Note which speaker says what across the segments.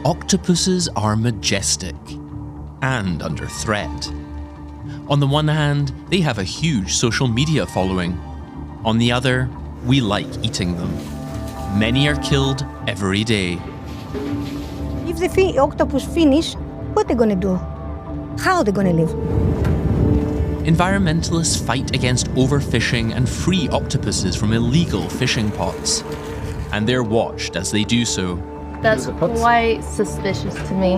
Speaker 1: Octopuses are majestic and under threat. On the one hand, they have a huge social media following. On the other, we like eating them. Many are killed every day.
Speaker 2: If the octopus finish, what are they gonna do? How are they gonna live?
Speaker 1: Environmentalists fight against overfishing and free octopuses from illegal fishing pots. And they're watched as they do so.
Speaker 3: That's quite suspicious to me.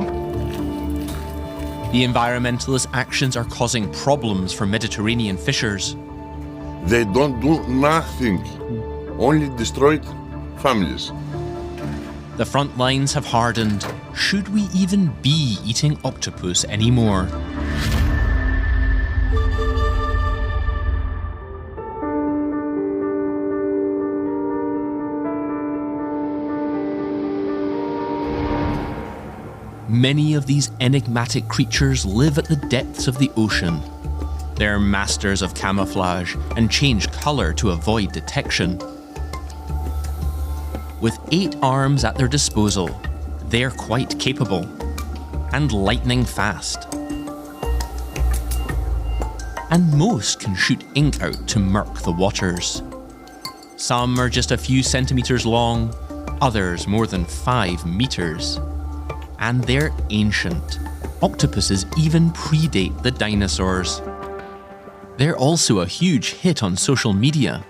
Speaker 1: The environmentalist actions are causing problems for Mediterranean fishers.
Speaker 4: They don't do nothing, only destroyed families.
Speaker 1: The front lines have hardened. Should we even be eating octopus anymore? Many of these enigmatic creatures live at the depths of the ocean. They're masters of camouflage and change colour to avoid detection. With 8 arms at their disposal, they're quite capable and lightning fast. And most can shoot ink out to murk the waters. Some are just a few centimetres long, others more than 5 metres. And they're ancient. Octopuses even predate the dinosaurs. They're also a huge hit on social media.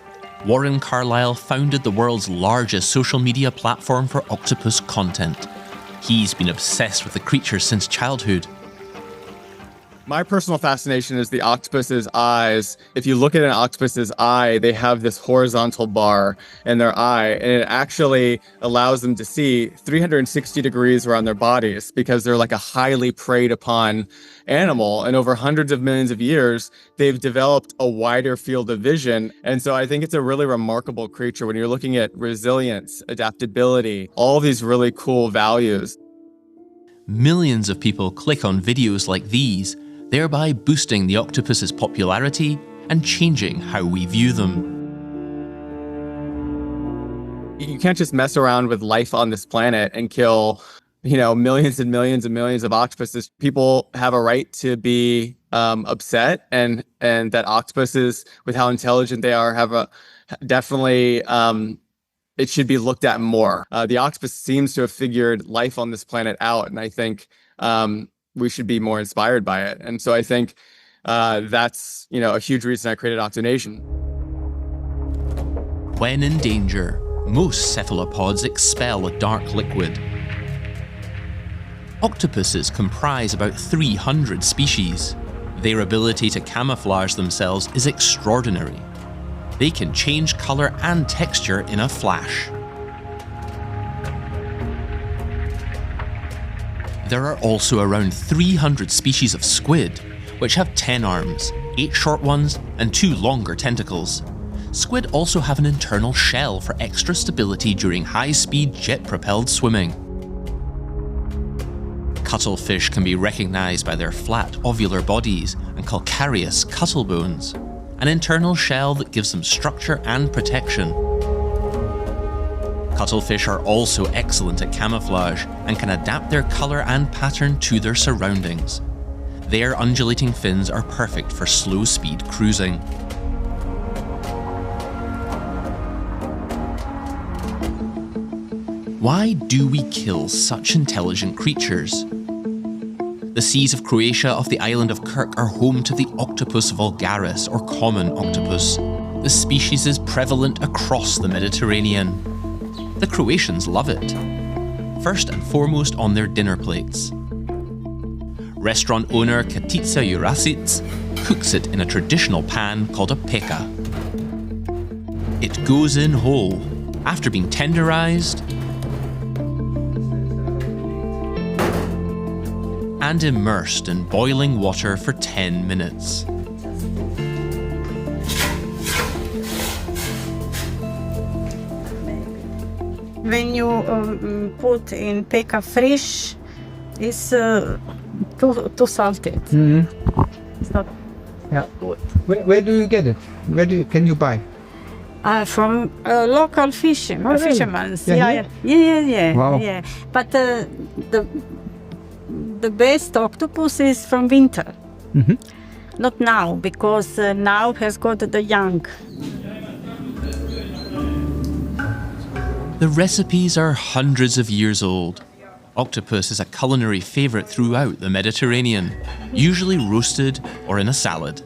Speaker 1: Warren Carlyle founded the world's largest social media platform for octopus content. He's been obsessed with the creature since childhood.
Speaker 5: My personal fascination is the octopus's eyes. If you look at an octopus's eye, they have this horizontal bar in their eye, and it actually allows them to see 360 degrees around their bodies because they're like a highly preyed upon animal. And over hundreds of millions of years, they've developed a wider field of vision. And so I think it's a really remarkable creature when you're looking at resilience, adaptability, all these really cool values.
Speaker 1: Millions of people click on videos like these, thereby boosting the octopus's popularity and changing how we view them.
Speaker 5: You can't just mess around with life on this planet and kill, millions and millions and millions of octopuses. People have a right to be upset, and that octopuses, with how intelligent they are, have definitely it should be looked at more. The octopus seems to have figured life on this planet out, and I think we should be more inspired by it. And so I think that's a huge reason I created Octonation.
Speaker 1: When in danger, most cephalopods expel a dark liquid. Octopuses comprise about 300 species. Their ability to camouflage themselves is extraordinary. They can change colour and texture in a flash. There are also around 300 species of squid, which have 10 arms, 8 short ones, and 2 longer tentacles. Squid also have an internal shell for extra stability during high-speed jet-propelled swimming. Cuttlefish can be recognised by their flat ovular bodies and calcareous cuttlebones, an internal shell that gives them structure and protection. Cuttlefish are also excellent at camouflage and can adapt their colour and pattern to their surroundings. Their undulating fins are perfect for slow-speed cruising. Why do we kill such intelligent creatures? The seas of Croatia off the island of Kirk are home to the Octopus vulgaris, or common octopus. The species is prevalent across the Mediterranean. The Croatians love it, first and foremost on their dinner plates. Restaurant owner Katica Jurasic cooks it in a traditional pan called a peka. It goes in whole, after being tenderized and immersed in boiling water for 10 minutes.
Speaker 2: When you put in peka fresh, it's too salty.
Speaker 6: Mm-hmm.
Speaker 2: It's not good.
Speaker 6: Where do you get it? Can you buy? From local fishermen. Yeah.
Speaker 7: Wow.
Speaker 6: Yeah. But the best octopus is from winter. Not now, because now has got the young.
Speaker 1: The recipes are hundreds of years old. Octopus is a culinary favourite throughout the Mediterranean, usually roasted or in a salad.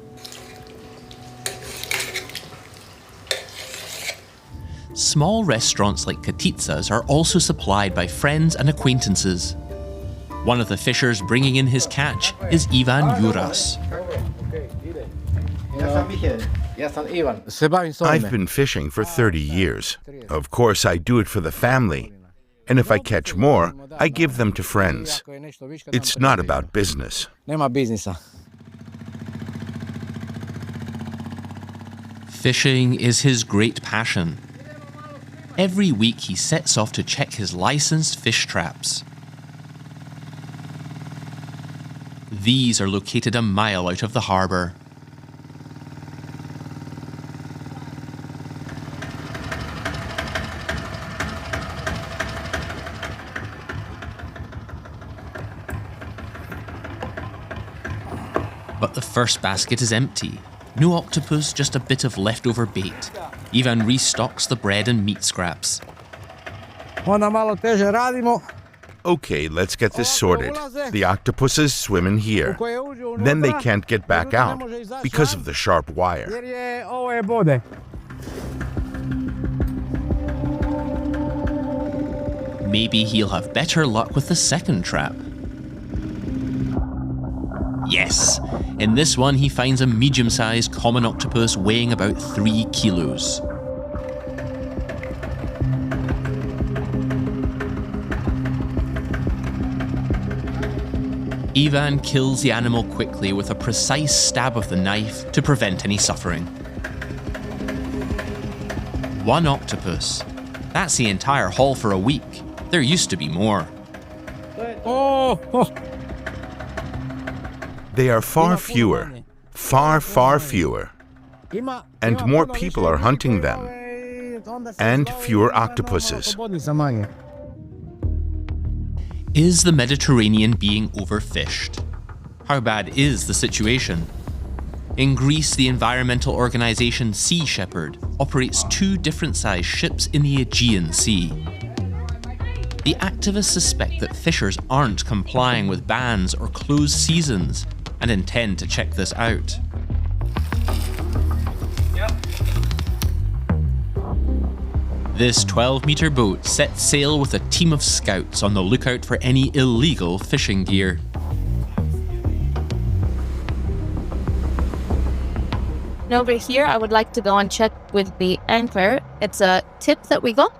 Speaker 1: Small restaurants like katitsas are also supplied by friends and acquaintances. One of the fishers bringing in his catch is Ivan Juras.
Speaker 8: I've been fishing for 30 years. Of course, I do it for the family. And if I catch more, I give them to friends. It's not about business.
Speaker 1: Fishing is his great passion. Every week he sets off to check his licensed fish traps. These are located a mile out of the harbour. But the first basket is empty. No octopus, just a bit of leftover bait. Ivan restocks the bread and meat scraps.
Speaker 8: Okay, let's get this sorted. The octopuses swim in here. Then they can't get back out because of the sharp wire.
Speaker 1: Maybe he'll have better luck with the second trap. Yes, in this one he finds a medium-sized common octopus weighing about 3 kilos. Ivan kills the animal quickly with a precise stab of the knife to prevent any suffering. 1 octopus. That's the entire haul for a week. There used to be more.
Speaker 8: They are far fewer. Far fewer. And more people are hunting them. And fewer octopuses.
Speaker 1: Is the Mediterranean being overfished? How bad is the situation? In Greece, the environmental organisation Sea Shepherd operates 2 different sized ships in the Aegean Sea. The activists suspect that fishers aren't complying with bans or closed seasons and intend to check this out. This 12-metre boat sets sail with a team of scouts on the lookout for any illegal fishing gear.
Speaker 3: And over here, I would like to go and check with the anchor. It's a tip that we got,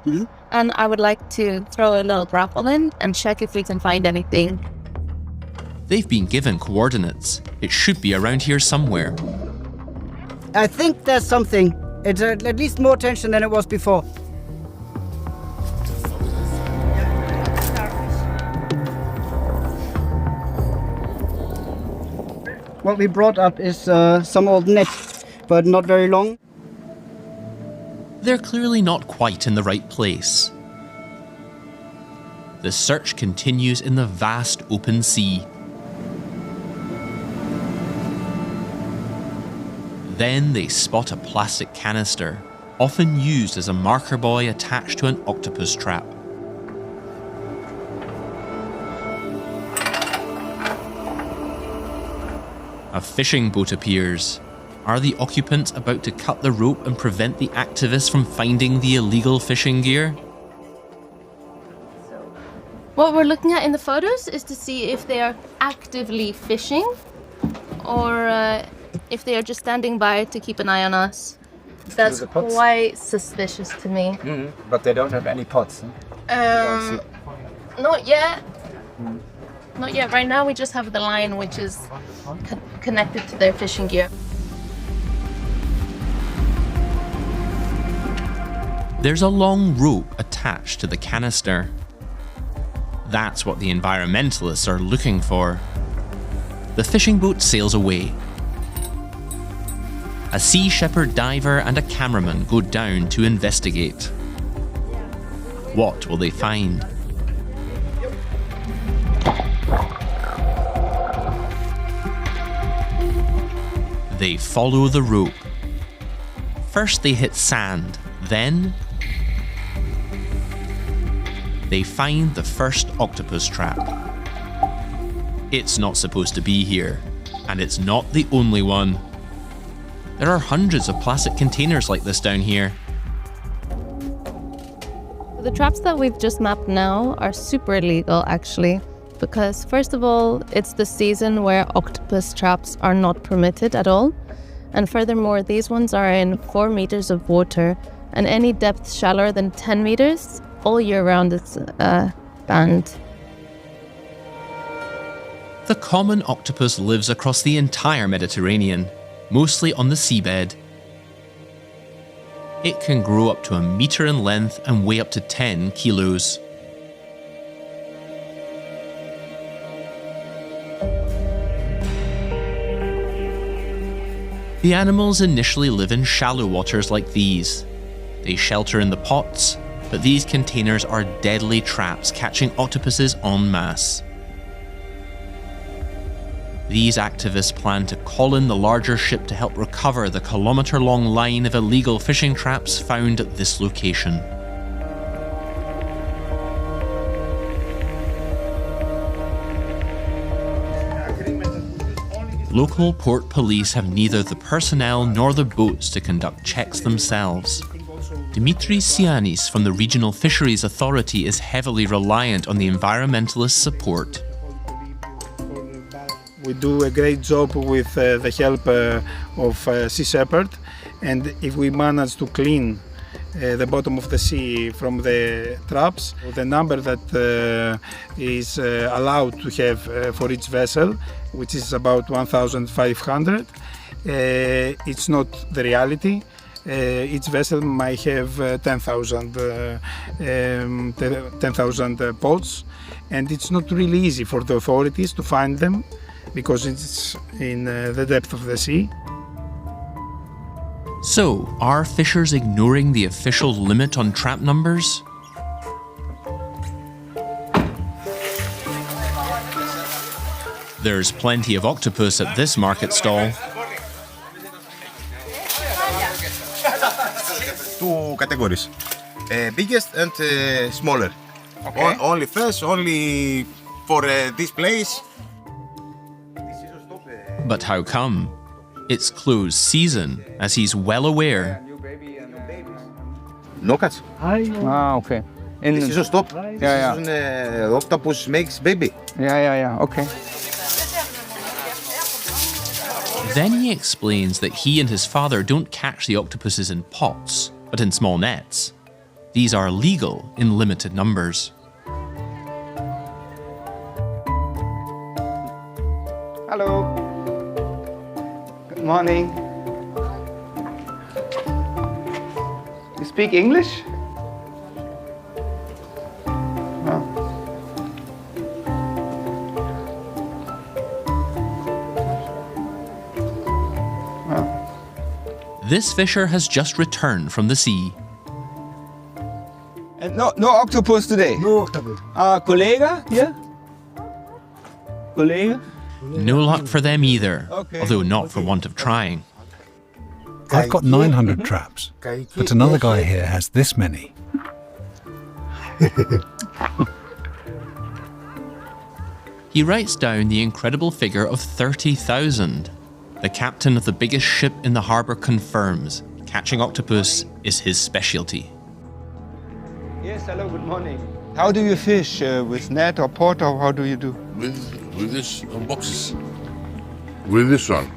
Speaker 3: and I would like to throw a little grapple in and check if we can find anything.
Speaker 1: They've been given coordinates. It should be around here somewhere.
Speaker 7: I think there's something. It's at least more tension than it was before. What we brought up is some old net, but not very long.
Speaker 1: They're clearly not quite in the right place. The search continues in the vast open sea. Then they spot a plastic canister, often used as a marker buoy attached to an octopus trap. A fishing boat appears. Are the occupants about to cut the rope and prevent the activists from finding the illegal fishing gear?
Speaker 3: What we're looking at in the photos is to see if they are actively fishing or if they are just standing by to keep an eye on us. That's quite suspicious to me.
Speaker 9: But they don't have any pots.
Speaker 3: Not yet. Not yet. Right now we just have the line which is connected to their fishing gear.
Speaker 1: There's a long rope attached to the canister. That's what the environmentalists are looking for. The fishing boat sails away. A sea shepherd diver and a cameraman go down to investigate. What will they find? They follow the rope. First they hit sand, then they find the first octopus trap. It's not supposed to be here, and it's not the only one. There are hundreds of plastic containers like this down here.
Speaker 3: The traps that we've just mapped now are super illegal, actually, because first of all, it's the season where octopus traps are not permitted at all. And furthermore, these ones are in 4 meters of water, and any depth shallower than 10 meters, all year round is banned.
Speaker 1: The common octopus lives across the entire Mediterranean, mostly on the seabed. It can grow up to 1 meter in length and weigh up to 10 kilos. The animals initially live in shallow waters like these. They shelter in the pots, but these containers are deadly traps catching octopuses en masse. These activists plan to call in the larger ship to help recover the kilometre-long line of illegal fishing traps found at this location. Local port police have neither the personnel nor the boats to conduct checks themselves. Dimitris Sianis from the Regional Fisheries Authority is heavily reliant on the environmentalist support.
Speaker 10: We do a great job with the help of Sea Shepherd, and if we manage to clean the bottom of the sea from the traps, the number that is allowed to have for each vessel, which is about 1,500, it's not the reality. Each vessel might have 10,000 pods, and it's not really easy for the authorities to find them because it's in the depth of the sea.
Speaker 1: So, are fishers ignoring the official limit on trap numbers? There's plenty of octopus at this market stall.
Speaker 11: Two categories, biggest and smaller.
Speaker 10: Okay.
Speaker 11: Only fish, only for this place.
Speaker 1: But how come? It's closed season, as he's well aware.
Speaker 11: No cats.
Speaker 9: Ah, okay.
Speaker 11: This is a stop.
Speaker 9: Yeah.
Speaker 11: This is octopus makes baby.
Speaker 9: Yeah. Okay.
Speaker 1: Then he explains that he and his father don't catch the octopuses in pots, but in small nets. These are legal in limited numbers.
Speaker 9: Hello. Good morning. You speak English?
Speaker 1: This fisher has just returned from the sea.
Speaker 9: And no octopus today?
Speaker 7: No octopus.
Speaker 9: Collega here? Collega?
Speaker 1: No luck for them either,
Speaker 9: Okay.
Speaker 1: although not for want of trying.
Speaker 12: I've got 900 traps, but another guy here has this many.
Speaker 1: He writes down the incredible figure of 30,000. The captain of the biggest ship in the harbour confirms catching octopus is his specialty.
Speaker 9: Yes, hello, good morning. How do you fish? With net or pot, or how do you do?
Speaker 4: With this boxes. With this one.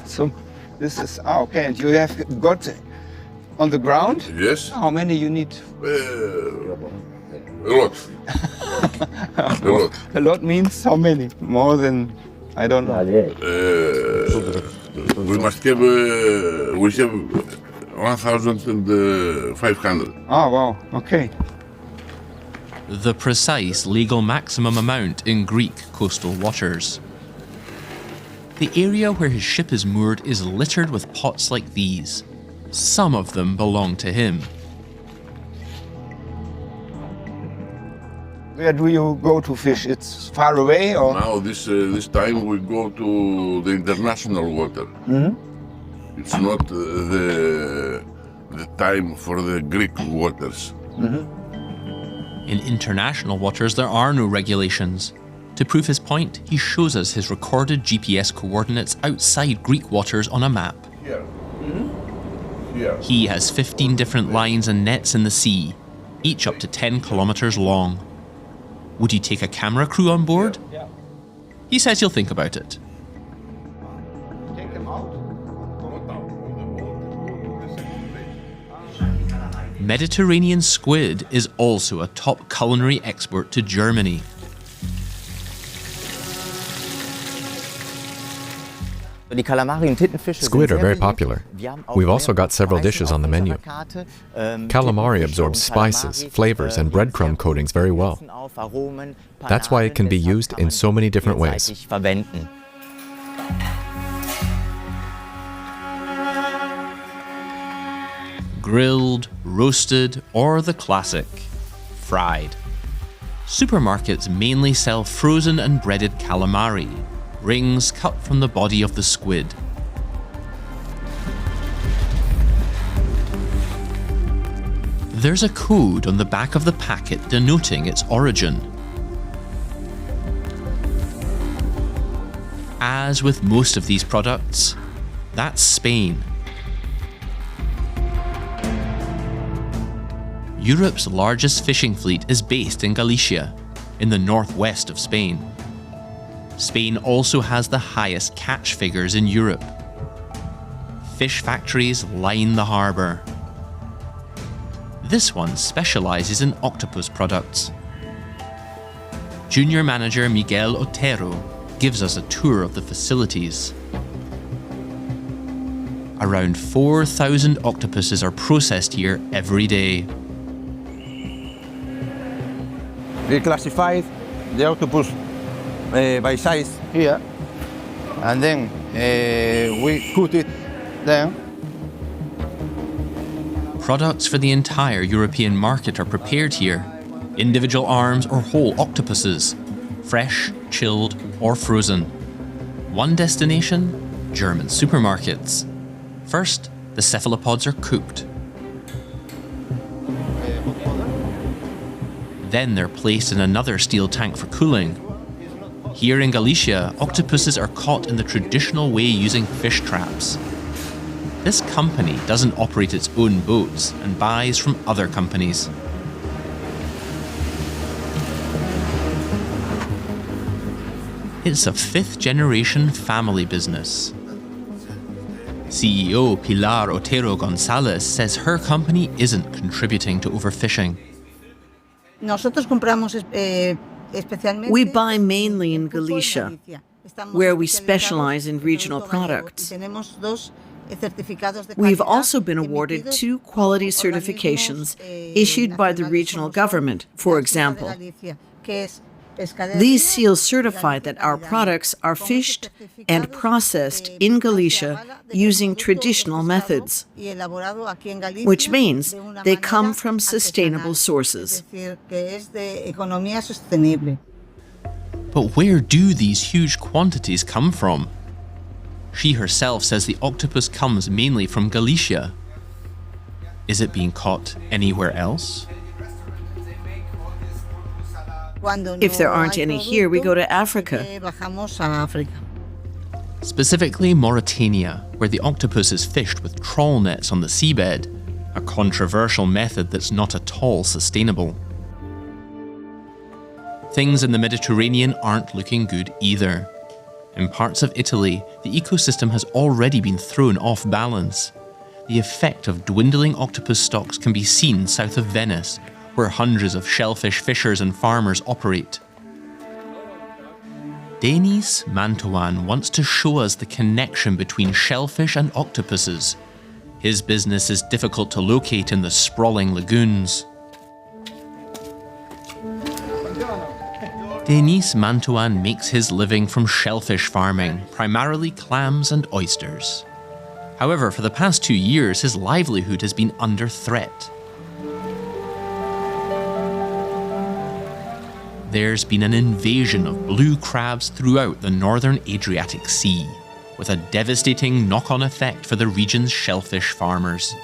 Speaker 9: So this is, okay, and you have got on the ground?
Speaker 4: Yes.
Speaker 9: How many you need?
Speaker 4: A lot. A lot.
Speaker 9: A lot means how many? More than, I don't know.
Speaker 4: We must have, we have 1,500.
Speaker 9: Oh, wow, okay.
Speaker 1: The precise legal maximum amount in Greek coastal waters. The area where his ship is moored is littered with pots like these. Some of them belong to him.
Speaker 9: Where do you go to fish? It's far away, or?
Speaker 4: Now this time we go to the international water.
Speaker 9: Mm-hmm.
Speaker 4: It's not the time for the Greek waters.
Speaker 9: Mm-hmm.
Speaker 1: In international waters, there are no regulations. To prove his point, he shows us his recorded GPS coordinates outside Greek waters on a map.
Speaker 4: Here. Mm-hmm. Here.
Speaker 1: He has 15 different lines and nets in the sea, each up to 10 kilometers long. Would he take a camera crew on board?
Speaker 9: Yeah.
Speaker 1: He says he'll think about it.
Speaker 9: Take them out.
Speaker 1: Mediterranean squid is also a top culinary export to Germany.
Speaker 13: Squid are very popular. We've also got several dishes on the menu. Calamari absorbs spices, flavors, and breadcrumb coatings very well. That's why it can be used in so many different ways.
Speaker 1: Grilled, roasted, or the classic, fried. Supermarkets mainly sell frozen and breaded calamari, rings cut from the body of the squid. There's a code on the back of the packet denoting its origin. As with most of these products, that's Spain. Europe's largest fishing fleet is based in Galicia, in the northwest of Spain. Spain also has the highest catch figures in Europe. Fish factories line the harbour. This one specialises in octopus products. Junior manager Miguel Otero gives us a tour of the facilities. Around 4,000 octopuses are processed here every day.
Speaker 9: We classified the octopus by size here, and then we cut it there.
Speaker 1: Products for the entire European market are prepared here. Individual arms or whole octopuses, fresh, chilled, or frozen. One destination, German supermarkets. First, the cephalopods are cooked. Then they're placed in another steel tank for cooling. Here in Galicia, octopuses are caught in the traditional way using fish traps. This company doesn't operate its own boats and buys from other companies. It's a fifth-generation family business. CEO Pilar Otero Gonzalez says her company isn't contributing to overfishing.
Speaker 14: We buy mainly in Galicia, where we specialize in regional products. We've also been awarded 2 quality certifications issued by the regional government, for example. These seals certify that our products are fished and processed in Galicia using traditional methods, which means they come from sustainable sources.
Speaker 1: But where do these huge quantities come from? She herself says the octopus comes mainly from Galicia. Is it being caught anywhere else?
Speaker 14: If there aren't any here, we go to Africa.
Speaker 1: Specifically Mauritania, where the octopus is fished with trawl nets on the seabed, a controversial method that's not at all sustainable. Things in the Mediterranean aren't looking good either. In parts of Italy, the ecosystem has already been thrown off balance. The effect of dwindling octopus stocks can be seen south of Venice, where hundreds of shellfish fishers and farmers operate. Denis Mantowan wants to show us the connection between shellfish and octopuses. His business is difficult to locate in the sprawling lagoons. Denis Mantuan makes his living from shellfish farming, primarily clams and oysters. However, for the past 2 years, his livelihood has been under threat. There's been an invasion of blue crabs throughout the northern Adriatic Sea, with a devastating knock-on effect for the region's shellfish farmers.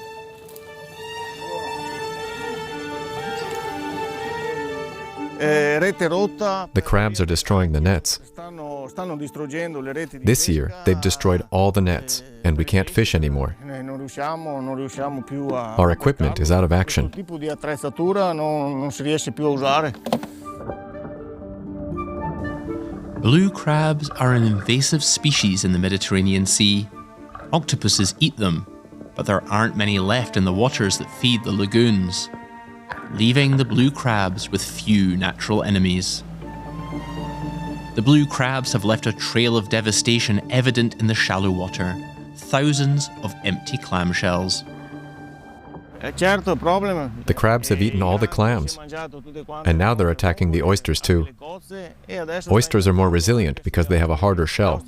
Speaker 13: The crabs are destroying the nets. This year, they've destroyed all the nets, and we can't fish anymore. Our equipment is out of action.
Speaker 1: Blue crabs are an invasive species in the Mediterranean Sea. Octopuses eat them, but there aren't many left in the waters that feed the lagoons, leaving the blue crabs with few natural enemies. The blue crabs have left a trail of devastation evident in the shallow water, thousands of empty clamshells.
Speaker 13: The crabs have eaten all the clams, and now they're attacking the oysters too. Oysters are more resilient because they have a harder shell,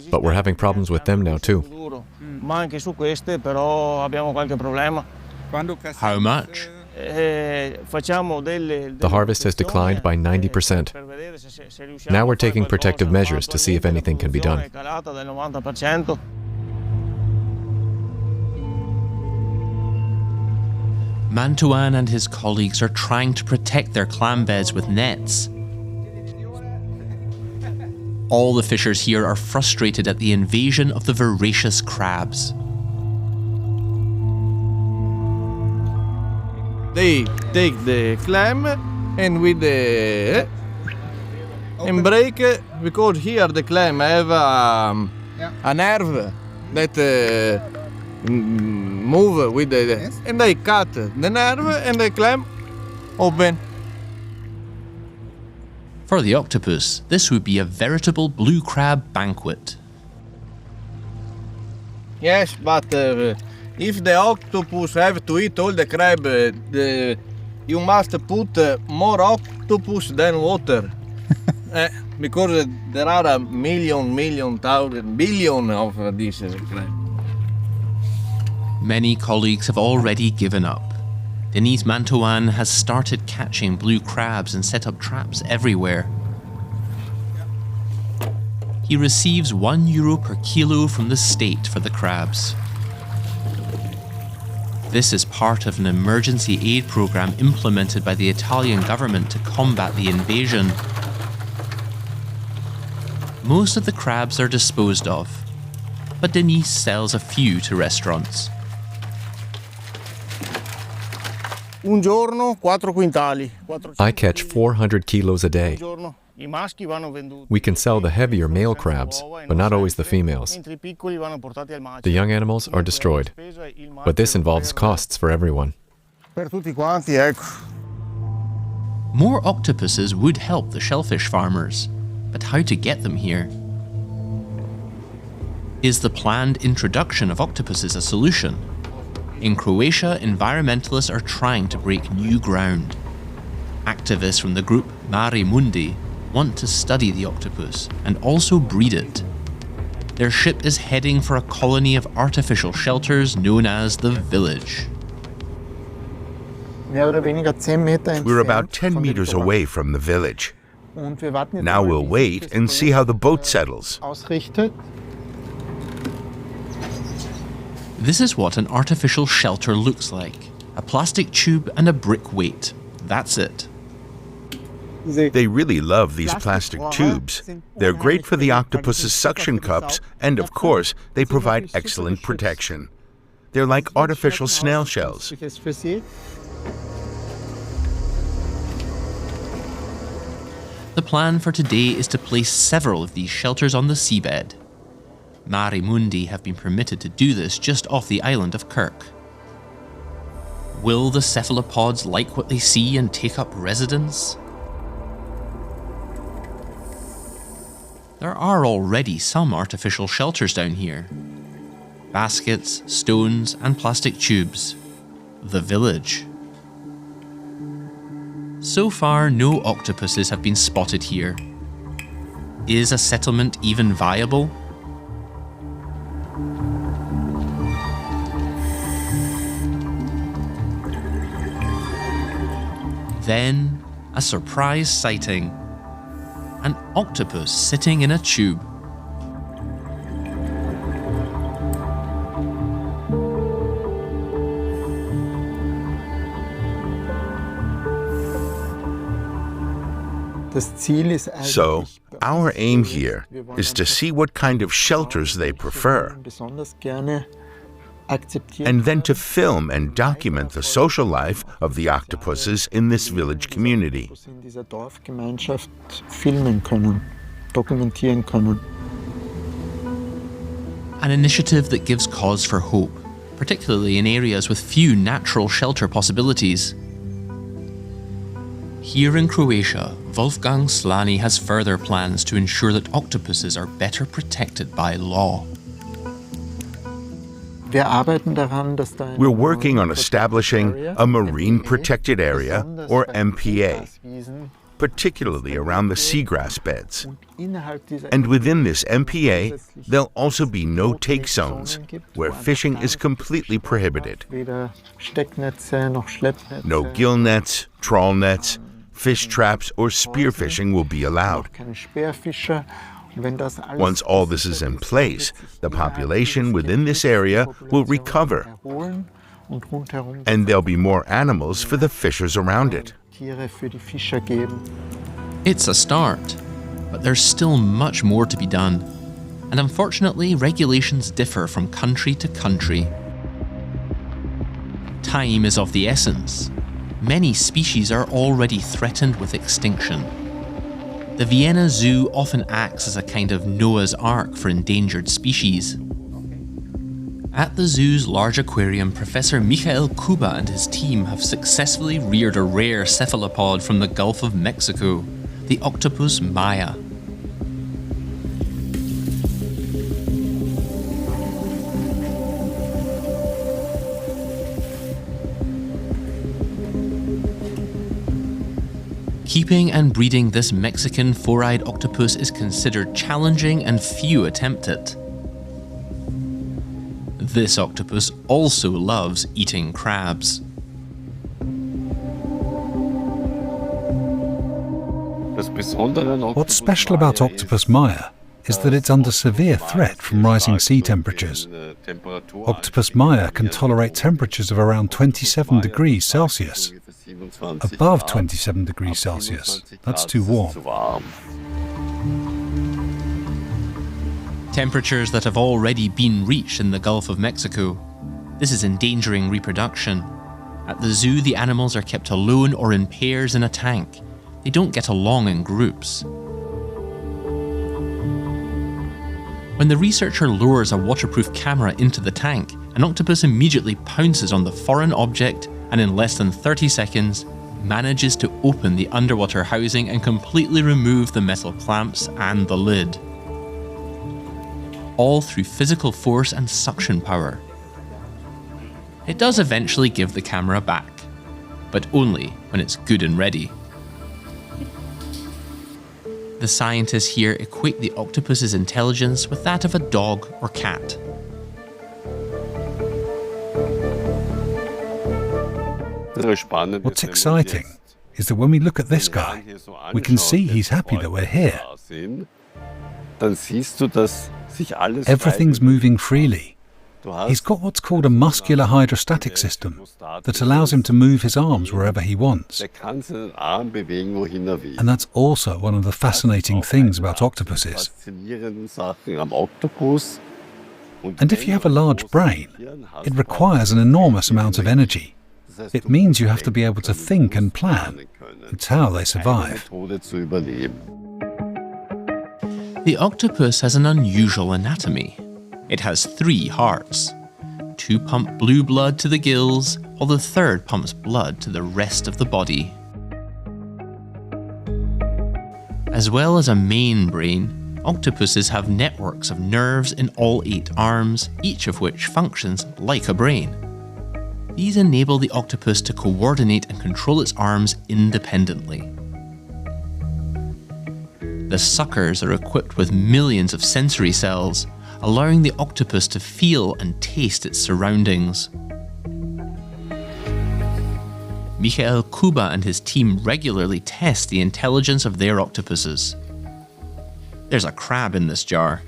Speaker 13: but we're having problems with them now too.
Speaker 1: How much?
Speaker 13: The harvest has declined by 90%. Now we're taking protective measures to see if anything can be done.
Speaker 1: Mantuan and his colleagues are trying to protect their clam beds with nets. All the fishers here are frustrated at the invasion of the voracious crabs.
Speaker 15: They take the clam and with the embark, because here the clam have a nerve that move with the, and they cut the nerve and the clam open.
Speaker 1: For the octopus, this would be a veritable blue crab banquet.
Speaker 15: Yes, but if the octopus have to eat all the crab, you must put more octopus than water. Because there are a million, thousand, billion of these crab.
Speaker 1: Many colleagues have already given up. Denis Mantuan has started catching blue crabs and set up traps everywhere. He receives €1 per kilo from the state for the crabs. This is part of an emergency aid program implemented by the Italian government to combat the invasion. Most of the crabs are disposed of, but Denis sells a few to restaurants.
Speaker 13: I catch 400 kilos a day. We can sell the heavier male crabs, but not always the females. The young animals are destroyed, but this involves costs for everyone.
Speaker 1: More octopuses would help the shellfish farmers, but how to get them here? Is the planned introduction of octopuses a solution? In Croatia, environmentalists are trying to break new ground. Activists from the group Mare Mundi want to study the octopus and also breed it. Their ship is heading for a colony of artificial shelters known as the Village.
Speaker 8: We're about 10 meters away from the village. Now we'll wait and see how the boat settles.
Speaker 1: This is what an artificial shelter looks like. A plastic tube and a brick weight. That's it.
Speaker 8: They really love these plastic tubes. They're great for the octopus's suction cups, and of course, they provide excellent protection. They're like artificial snail shells.
Speaker 1: The plan for today is to place several of these shelters on the seabed. Mare Mundi have been permitted to do this just off the island of Kirk. Will the cephalopods like what they see and take up residence? There are already some artificial shelters down here. Baskets, stones, and plastic tubes. The Village. So far, no octopuses have been spotted here. Is a settlement even viable? Then, a surprise sighting. An octopus sitting in a tube.
Speaker 8: So, our aim here is to see what kind of shelters they prefer, and then to film and document the social life of the octopuses in this village community.
Speaker 1: An initiative that gives cause for hope, particularly in areas with few natural shelter possibilities. Here in Croatia, Wolfgang Slani has further plans to ensure that octopuses are better protected by law.
Speaker 8: We're working on establishing a Marine Protected Area, or MPA, particularly around the seagrass beds. And within this MPA, there'll also be no-take zones, where fishing is completely prohibited. No gill nets, trawl nets, fish traps, or spearfishing will be allowed. Once all this is in place, the population within this area will recover, and there'll be more animals for the fishers around it.
Speaker 1: It's a start, but there's still much more to be done. And unfortunately, regulations differ from country to country. Time is of the essence. Many species are already threatened with extinction. The Vienna Zoo often acts as a kind of Noah's Ark for endangered species. At the zoo's large aquarium, Professor Michael Kuba and his team have successfully reared a rare cephalopod from the Gulf of Mexico, the octopus Maya. Keeping and breeding this Mexican four-eyed octopus is considered challenging and few attempt it. This octopus also loves eating crabs.
Speaker 12: What's special about Octopus Maya is that it's under severe threat from rising sea temperatures. Octopus Maya can tolerate temperatures of around 27 degrees Celsius. Above 27 degrees Celsius, that's too warm.
Speaker 1: Temperatures that have already been reached in the Gulf of Mexico. This is endangering reproduction. At the zoo, the animals are kept alone or in pairs in a tank. They don't get along in groups. When the researcher lowers a waterproof camera into the tank, an octopus immediately pounces on the foreign object and in less than 30 seconds manages to open the underwater housing and completely remove the metal clamps and the lid. All through physical force and suction power. It does eventually give the camera back, but only when it's good and ready. The scientists here equate the octopus's intelligence with that of a dog or cat.
Speaker 12: What's exciting is that when we look at this guy, we can see he's happy that we're here. Everything's moving freely. He's got what's called a muscular hydrostatic system that allows him to move his arms wherever he wants. And that's also one of the fascinating things about octopuses. And if you have a large brain, it requires an enormous amount of energy. It means you have to be able to think and plan. It's how they survive.
Speaker 1: The octopus has an unusual anatomy. It has 3 hearts. 2 pump blue blood to the gills, while the third pumps blood to the rest of the body. As well as a main brain, octopuses have networks of nerves in all 8 arms, each of which functions like a brain. These enable the octopus to coordinate and control its arms independently. The suckers are equipped with millions of sensory cells, allowing the octopus to feel and taste its surroundings. Michael Kuba and his team regularly test the intelligence of their octopuses. There's a crab in this jar.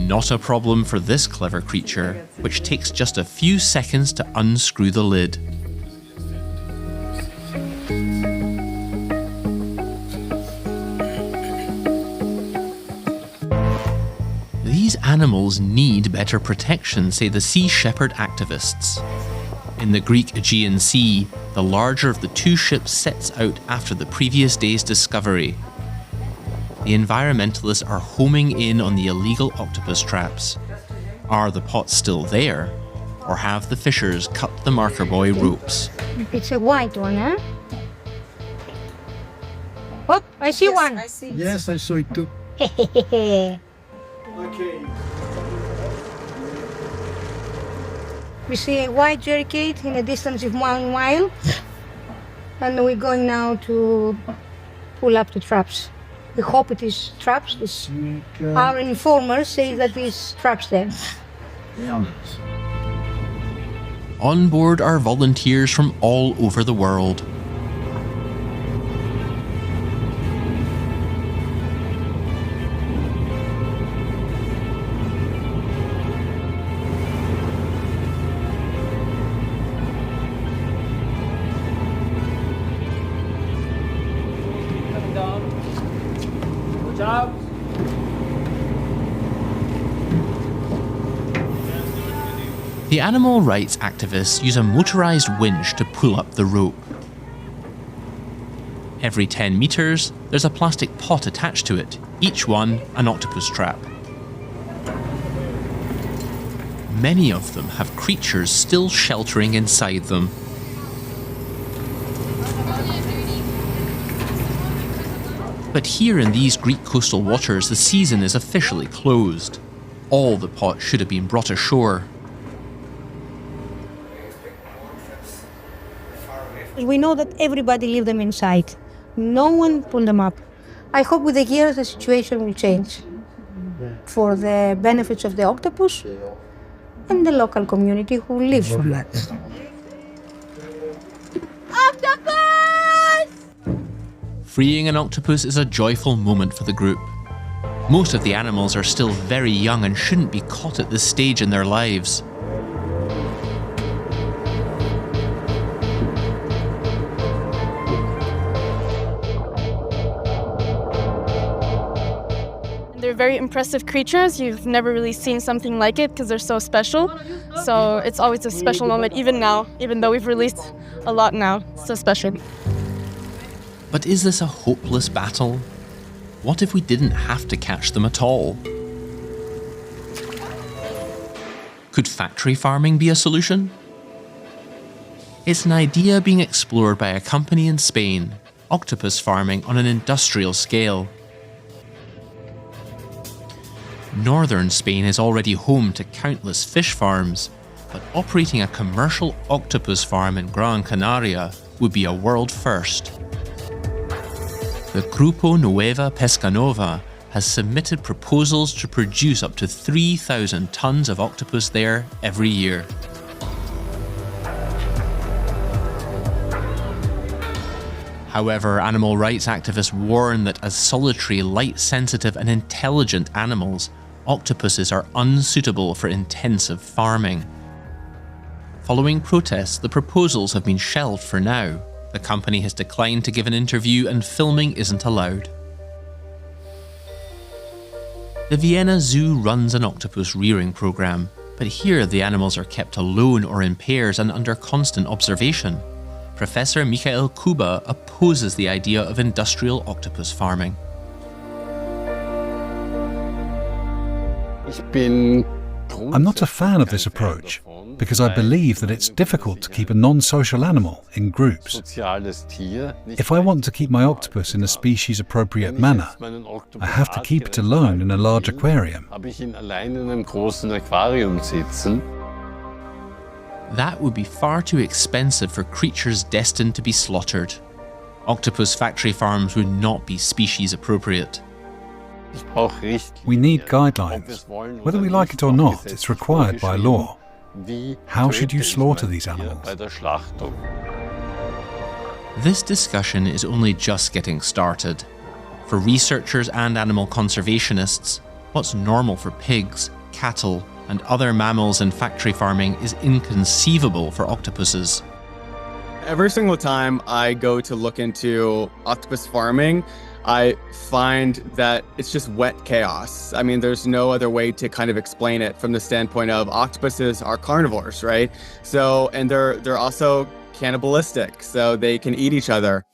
Speaker 1: Not a problem for this clever creature, which takes just a few seconds to unscrew the lid. These animals need better protection, say the Sea Shepherd activists. In the Greek Aegean Sea, the larger of the two ships sets out after the previous day's discovery. The environmentalists are homing in on the illegal octopus traps. Are the pots still there, or have the fishers cut the marker buoy ropes?
Speaker 2: It's a white one, huh? Oh, I see one.
Speaker 10: I see. Yes, I saw it too.
Speaker 2: Okay. We see a white jerricate in a distance of 1 mile, and we're going now to pull up the traps. We hope it is traps. Our informers say that it's traps there.
Speaker 1: On board are volunteers from all over the world. The animal rights activists use a motorized winch to pull up the rope. Every 10 meters, there's a plastic pot attached to it, each one an octopus trap. Many of them have creatures still sheltering inside them. But here in these Greek coastal waters, the season is officially closed. All the pots should have been brought ashore.
Speaker 2: We know that everybody leave them inside. No one pull them up. I hope with the years the situation will change for the benefits of the octopus and the local community who lives from that.
Speaker 3: Octopus!
Speaker 1: Freeing an octopus is a joyful moment for the group. Most of the animals are still very young and shouldn't be caught at this stage in their lives.
Speaker 16: They're very impressive creatures. You've never really seen something like it because they're so special. So it's always a special moment, even now, even though we've released a lot now. So special.
Speaker 1: But is this a hopeless battle? What if we didn't have to catch them at all? Could factory farming be a solution? It's an idea being explored by a company in Spain, octopus farming on an industrial scale. Northern Spain is already home to countless fish farms, but operating a commercial octopus farm in Gran Canaria would be a world first. The Grupo Nueva Pescanova has submitted proposals to produce up to 3,000 tons of octopus there every year. However, animal rights activists warn that as solitary, light-sensitive and intelligent animals, octopuses are unsuitable for intensive farming. Following protests, the proposals have been shelved for now. The company has declined to give an interview and filming isn't allowed. The Vienna Zoo runs an octopus rearing program, but here the animals are kept alone or in pairs and under constant observation. Professor Michael Kuba opposes the idea of industrial octopus farming.
Speaker 12: I'm not a fan of this approach. because I believe that it's difficult to keep a non-social animal in groups. If I want to keep my octopus in a species-appropriate manner, I have to keep it alone in a large aquarium.
Speaker 1: That would be far too expensive for creatures destined to be slaughtered. Octopus factory farms would not be species appropriate.
Speaker 12: We need guidelines. Whether we like it or not, it's required by law. How should you slaughter these animals?
Speaker 1: This discussion is only just getting started. For researchers and animal conservationists, what's normal for pigs, cattle, and other mammals in factory farming is inconceivable for octopuses.
Speaker 5: Every single time I go to look into octopus farming, I find that it's just wet chaos. I mean, there's no other way to kind of explain it from the standpoint of octopuses are carnivores, right? So, and they're also cannibalistic, so they can eat each other.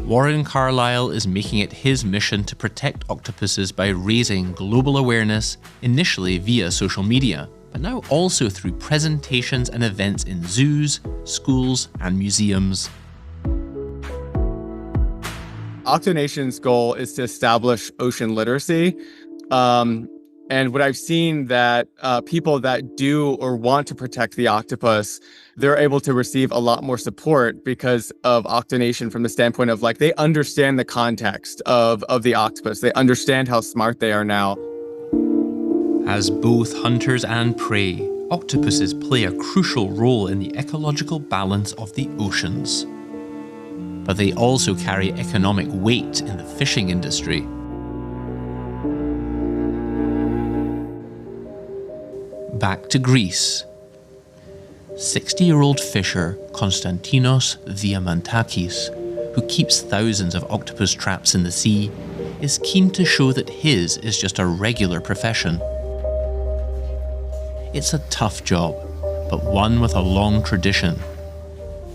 Speaker 1: Warren Carlyle is making it his mission to protect octopuses by raising global awareness, initially via social media, but now also through presentations and events in zoos, schools, and museums.
Speaker 5: Octonation's goal is to establish ocean literacy. And what I've seen that people that do or want to protect the octopus, they're able to receive a lot more support because of Octonation from the standpoint of like, they understand the context of the octopus. They understand how smart they are now.
Speaker 1: As both hunters and prey, octopuses play a crucial role in the ecological balance of the oceans. But they also carry economic weight in the fishing industry. Back to Greece. 60-year-old fisher Konstantinos Diamantakis, who keeps thousands of octopus traps in the sea, is keen to show that his is just a regular profession. It's a tough job, but one with a long tradition.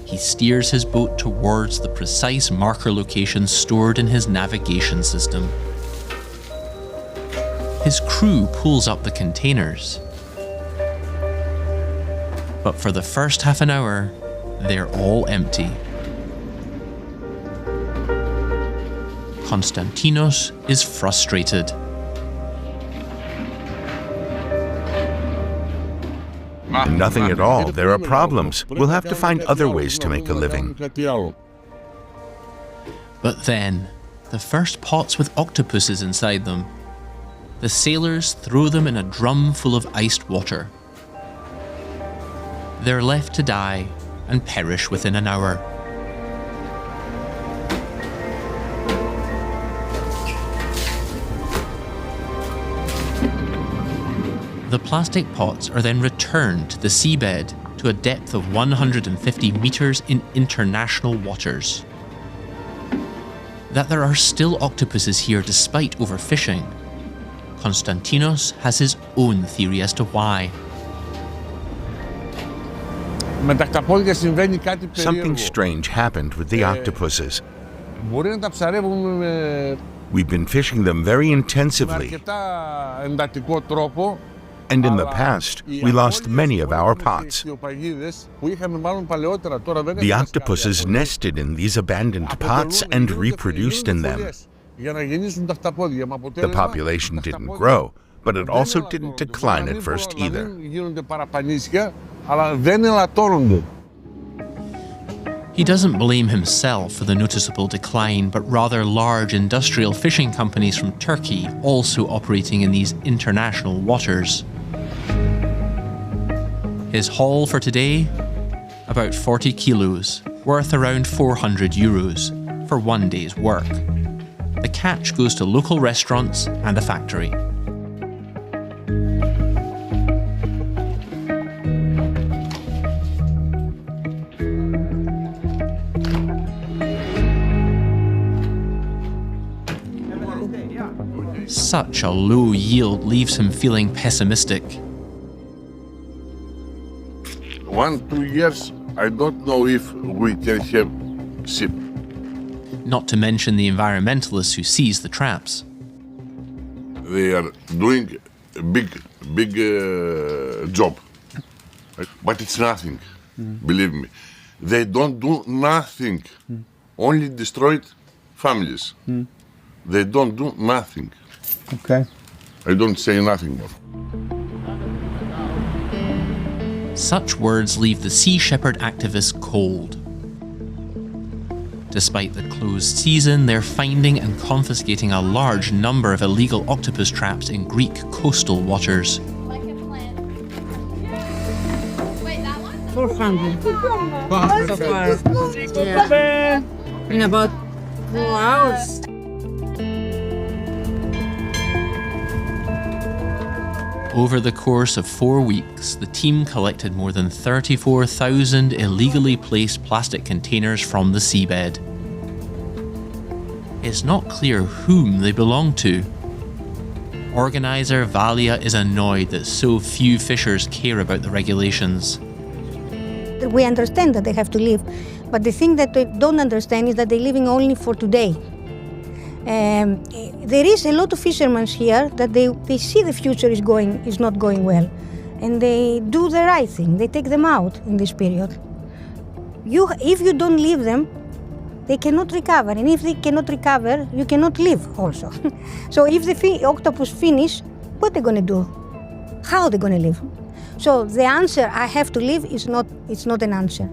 Speaker 1: He steers his boat towards the precise marker locations stored in his navigation system. His crew pulls up the containers. But for the first half an hour, they're all empty. Konstantinos is frustrated.
Speaker 8: Nothing at all. There are problems. We'll have to find other ways to make a living.
Speaker 1: But then, the first pots with octopuses inside them. The sailors throw them in a drum full of iced water. They're left to die and perish within an hour. The plastic pots are then returned to the seabed to a depth of 150 meters in international waters. That there are still octopuses here despite overfishing, Konstantinos has his own theory as to why.
Speaker 8: Something strange happened with the octopuses. We've been fishing them very intensively. And in the past, we lost many of our pots. The octopuses nested in these abandoned pots and reproduced in them. The population didn't grow, but it also didn't decline at first either.
Speaker 1: He doesn't blame himself for the noticeable decline, but rather large industrial fishing companies from Turkey also operating in these international waters. His haul for today? About 40 kilos, worth around €400 for one day's work. The catch goes to local restaurants and a factory. Such a low yield leaves him feeling pessimistic.
Speaker 4: 1-2 years, I don't know if we can have ship.
Speaker 1: Not to mention the environmentalists who seize the traps.
Speaker 4: They are doing a big job. But it's nothing, believe me. They don't do nothing, only destroyed families. They don't do nothing.
Speaker 5: Okay.
Speaker 4: I don't say nothing more.
Speaker 1: Such words leave the Sea Shepherd activists cold. Despite the closed season, they're finding and confiscating a large number of illegal octopus traps in Greek coastal waters.
Speaker 6: 400. So far. Yeah. In about 2 hours.
Speaker 1: Over the course of 4 weeks, the team collected more than 34,000 illegally placed plastic containers from the seabed. It's not clear whom they belong to. Organizer Valia is annoyed that so few fishers care about the regulations.
Speaker 2: We understand that they have to leave, but the thing that they don't understand is that they're living only for today. There is a lot of fishermen here that they see the future is not going well, and they do the right thing. They take them out in this period. If you don't leave them, they cannot recover, and if they cannot recover, you cannot live also. So if the octopus finish, what are they going to do? How are they going to live? So the answer, I have to leave, it's not an answer.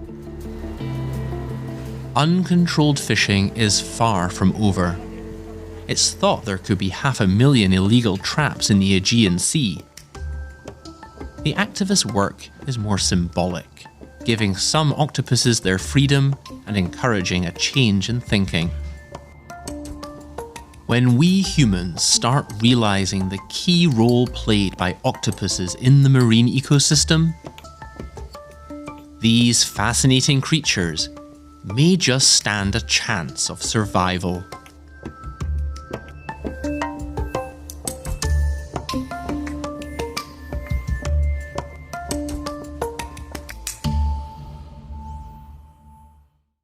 Speaker 1: Uncontrolled fishing is far from over. It's thought there could be 500,000 illegal traps in the Aegean Sea. The activists' work is more symbolic, giving some octopuses their freedom and encouraging a change in thinking. When we humans start realizing the key role played by octopuses in the marine ecosystem, these fascinating creatures may just stand a chance of survival.